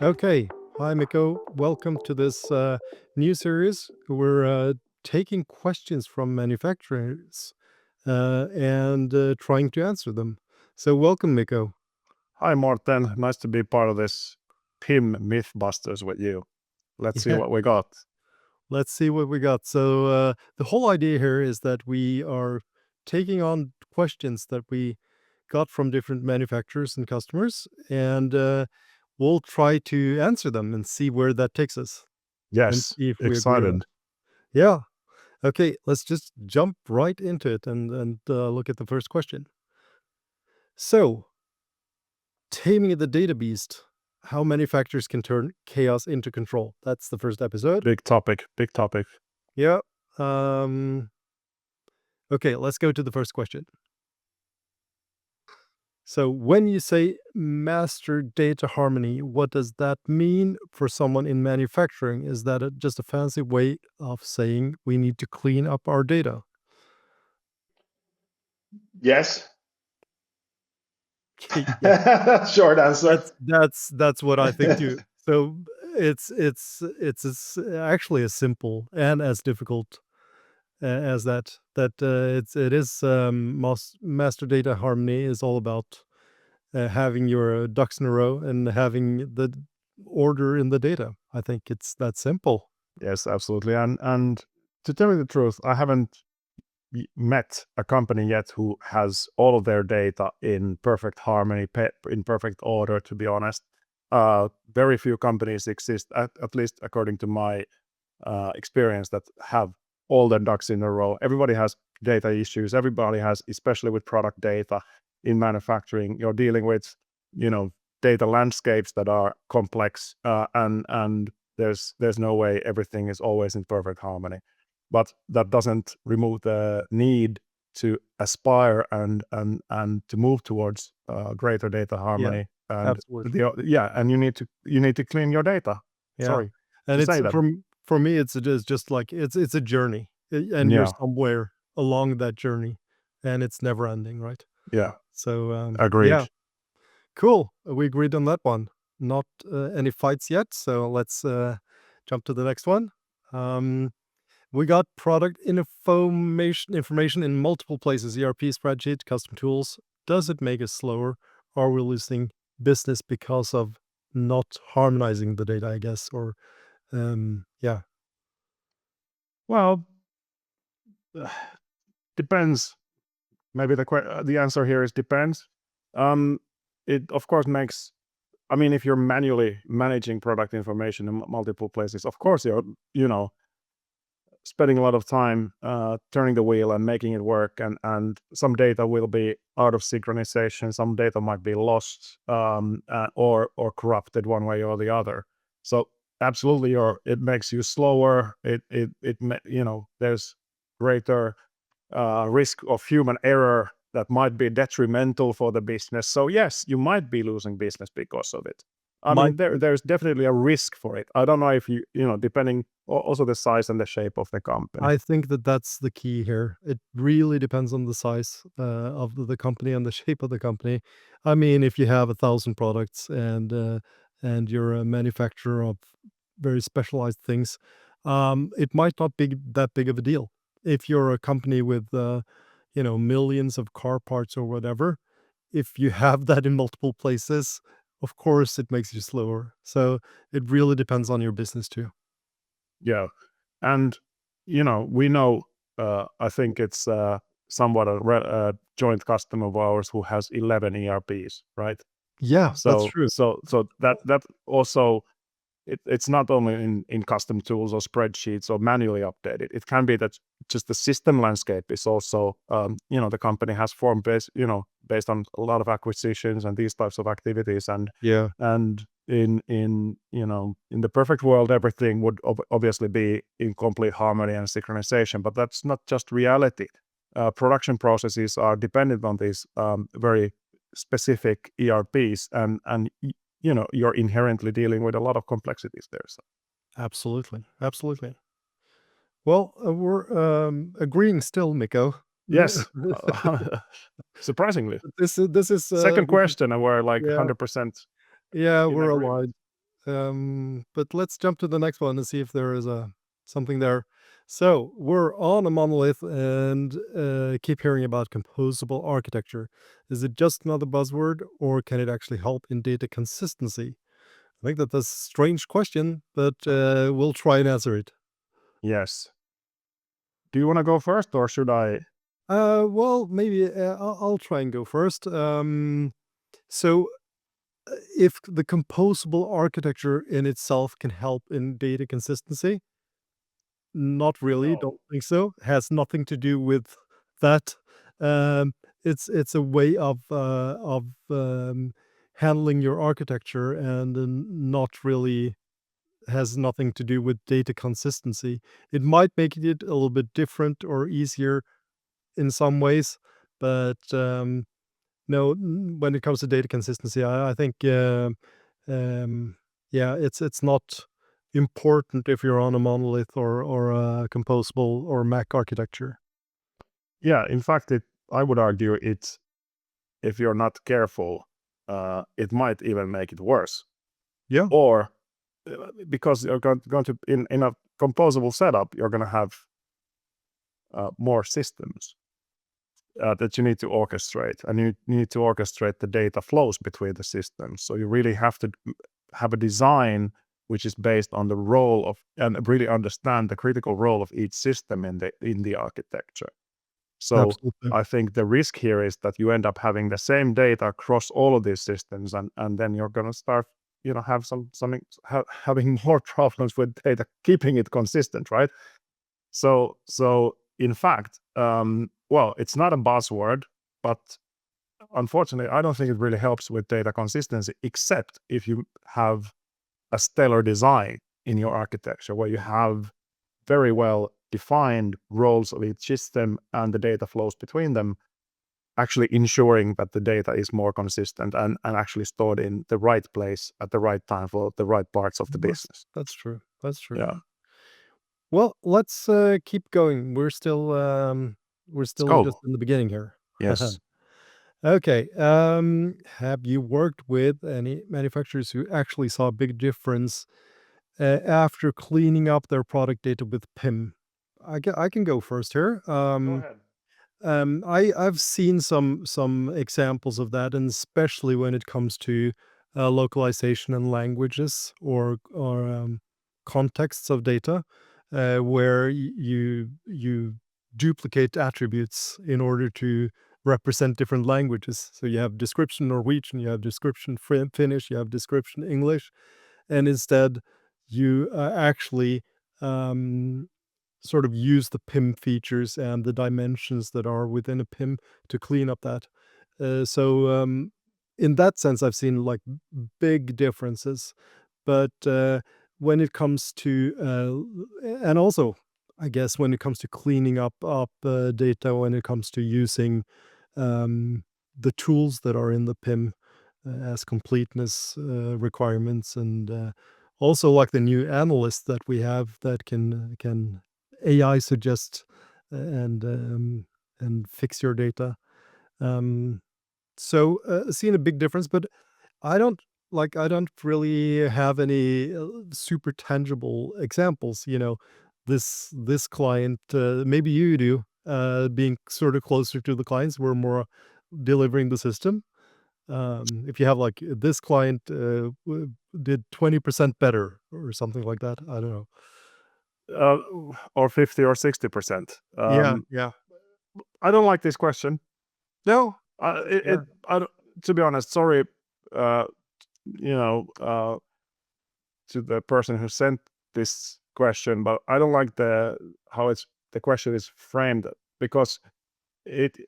Okay. Hi, Mikko. Welcome to this new series. We're taking questions from manufacturers and trying to answer them. So, welcome, Mikko. Hi, Morten. Nice to be part of this PIM Mythbusters with you. Let's see Yeah, what we got. let's see what we got. So, the whole idea here is that we are taking on questions that we got from different manufacturers and customers, and we'll try to answer them and see where that takes us and Yes, see if we agree or not. excited. Yeah. Okay, let's just jump right into it and look at the first question. So, taming the data beast, how manufacturers can turn chaos into control. That's the first episode. Big topic, big topic. Yeah. Um, okay, let's go to the first question. So, when you say master data harmony, what does that mean for someone in manufacturing? Is that just a fancy way of saying we need to clean up our data? Yes. Yeah. Short answer. That's what I think too. So it's actually as simple and as difficult as that. It is master data harmony is all about having your ducks in a row and having the order in the data. I think it's that simple. Yes, absolutely. And to tell you the truth, I haven't met a company yet who has all of their data in perfect harmony, in perfect order, to be honest. Very few companies exist, at least according to my experience, that have all their ducks in a row. Everybody has data issues. Everybody has, especially with product data in manufacturing, you're dealing with, data landscapes that are complex, and there's no way everything is always in perfect harmony. But that doesn't remove the need to aspire and to move towards greater data Yeah, harmony. And absolutely. and you need to clean your data. Yeah, Sorry and to it's say that. for me, it's just like it's a journey, and you're Yeah, somewhere along that journey, and it's never ending, right? yeah, So, agreed. yeah, cool. We agreed on that one. Not any fights yet, so let's jump to the next one. Um, we got product information in multiple places: ERP, spreadsheet, custom tools. Does it make us slower? Are we losing business because of not harmonizing the data? I guess, or yeah. Well, depends. Maybe the answer here is depends. Um, it of course makes. I mean, if you're manually managing product information in multiple places, of course you're spending a lot of time turning the wheel and making it work, and some data will be out of synchronization. Some data might be lost, or corrupted one way or the other. So absolutely, it makes you slower. There's greater risk of human error that might be detrimental for the business. So yes, you might be losing business because of it. I My mean, there's definitely a risk for it. I don't know if depending also the size and the shape of the company. I think that that's the key here. It really depends on the size of the company and the shape of the company. I mean, if you have 1,000 products and you're a manufacturer of very specialized things, it might not be that big of a deal. If you're a company with millions of car parts or whatever, if you have that in multiple places, of course it makes you slower. So it really depends on your business too. Yeah, and we know. I think it's somewhat a joint customer of ours who has 11 ERPs, right? Yeah, that's So true. that also it's not only in custom tools or spreadsheets or manually updated. It can be that just the system landscape is also the company has formed based on a lot of acquisitions and these types of activities, Yeah. and in the perfect world everything would obviously be in complete harmony and synchronization, but that's not just reality. Production processes are dependent on these very specific ERPs, and you're inherently dealing with a lot of complexities there. So Absolutely, absolutely. Well, we're, agreeing still, Mikko. yes, surprisingly. This is, Second question, and we're like yeah, 100% yeah, in we're agreement. aligned. But let's jump to the next one and see if there is something there. So we're on a monolith and keep hearing about composable architecture. Is it just another buzzword, or can it actually help in data consistency? I think that's a strange question, but we'll try and answer it. Yes. Do you want to go first, or should I? Well, maybe I'll try and go first. So, if the composable architecture in itself can help in data consistency, not really, No. don't think so. Has nothing to do with that. Um, it's a way of handling your architecture and not really has nothing to do with data consistency. It might make it a little bit different or easier in some ways, but no, when it comes to data consistency, I think um, yeah, it's not important if you're on a monolith or a composable or Mac architecture. Yeah, in fact, I would argue it's, if you're not careful, it might even make it worse. Yeah, Or because you're going to, in a composable setup, you're going to have more systems that you need to orchestrate, and you need to orchestrate the data flows between the systems. So you really have to have a design which is based on the role of, and really understand the critical role of each system in the architecture. So absolutely. I think the risk here is that you end up having the same data across all of these systems, and then you're going to start, have having more problems with data, keeping it consistent, right? So in fact, well, it's not a buzzword, but unfortunately, I don't think it really helps with data consistency, except if you have a stellar design in your architecture where you have very well defined roles of each system and the data flows between them, actually ensuring that the data is more consistent and actually stored in the right place at the right time for the right parts of the That's business. that's true. That's true. Yeah. Well, let's keep going. We're Let's still just go. in the beginning here. Yes. Okay. Have you worked with any manufacturers who actually saw a big difference after cleaning up their product data with PIM? I can go first here. Go ahead. I've seen some examples of that, and especially when it comes to localization and languages or contexts of data, where you duplicate attributes in order to represent different languages. So you have description Norwegian, you have description Finnish, you have description English, and instead you actually um, sort of use the PIM features and the dimensions that are within a PIM to clean up that. So in that sense, I've seen like big differences. But when it comes to, and also, I guess when it comes to cleaning up data, when it comes to using the tools that are in the PIM as completeness requirements, and also like the new analyst that we have that can AI suggest and fix your data. Um, so seeing a big difference, but I don't really have any super tangible examples. This client, maybe you do, being sort of closer to the clients, we're more delivering the system. If you have like this client did 20% better or something like that, I don't know. uh, or 50 or 60%. Yeah, yeah, I don't like this question. no, It yeah, I don't, to be honest, sorry, uh, you know, uh, to the person who sent this question, but I don't like the question is framed, because it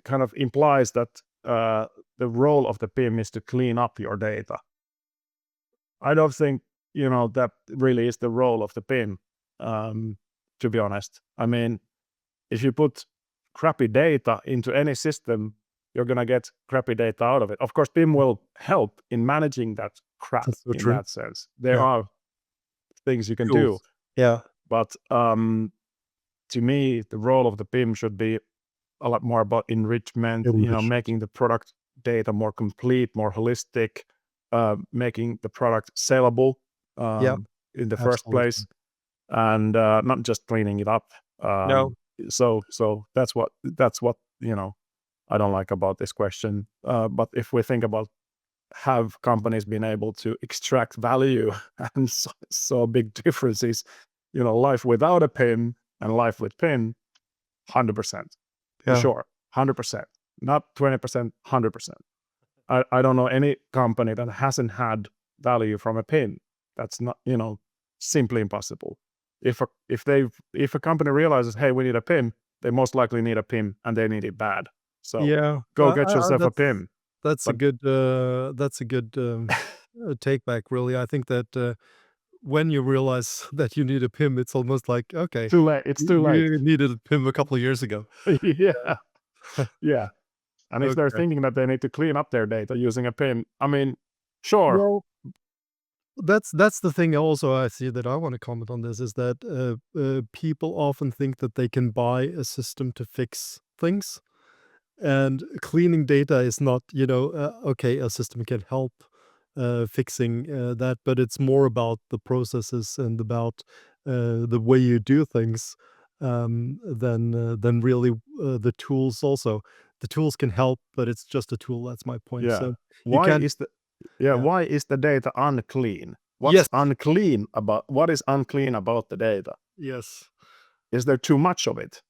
kind of implies that the role of the PIM is to clean up your data. I don't think, that really is the role of the PIM. Um, to be honest, I mean, if you put crappy data into any system, you're gonna get crappy data out of it. Of course, PIM will help in managing that crap that's so in true. that sense. There Yeah, are things you can do, tools. Yeah, but to me, the role of the PIM should be a lot more about enrichment, enriched. making the product data more complete, more holistic, making the product sellable. Yeah, in the first absolutely. place, and not just cleaning it up. No. So that's what I don't like about this question. But if we think about, have companies been able to extract value and so big differences, life without a PIM and life with PIM, 100% for Yeah. sure, 100%, not 20%, 100%. I don't know any company that hasn't had value from a PIM. That's not, simply impossible. If a company realizes, hey, we need a PIM, they most likely need a PIM and they need it bad. So Yeah. go get yourself a That's PIM. that's a But good, take back, really. I think that, when you realize that you need a PIM, it's almost like, okay, too late. It's too late. you needed a PIM a couple of years ago. Yeah, yeah. And if they're Okay. thinking that they need to clean up their data using a PIM, I mean, sure. Well, that's the thing also I see that I wanna comment on this is that, people often think that they can buy a system to fix things, and cleaning data is not, okay, a system can help, fixing, that, but it's more about the processes and about, the way you do things, than really, the tools also. The tools can help, but it's just a tool, that's my point, Yeah. so you Why can't. is the yeah, Yeah. why is the data unclean? Yes. What is unclean about the data? Yes. Is there too much of it?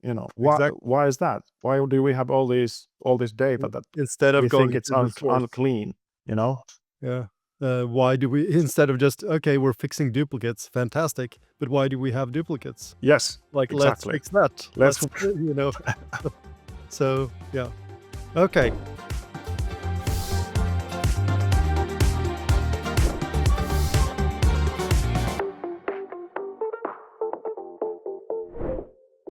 Exactly. Why is that? Why do we have all this data that Instead of we think going it's to the source. unclean, you know? Yeah. Why do we instead of just, "Okay, we're fixing duplicates, fantastic, but why do we have duplicates?" Yes, Like, let's exactly. fix that. Let's So, yeah. Okay.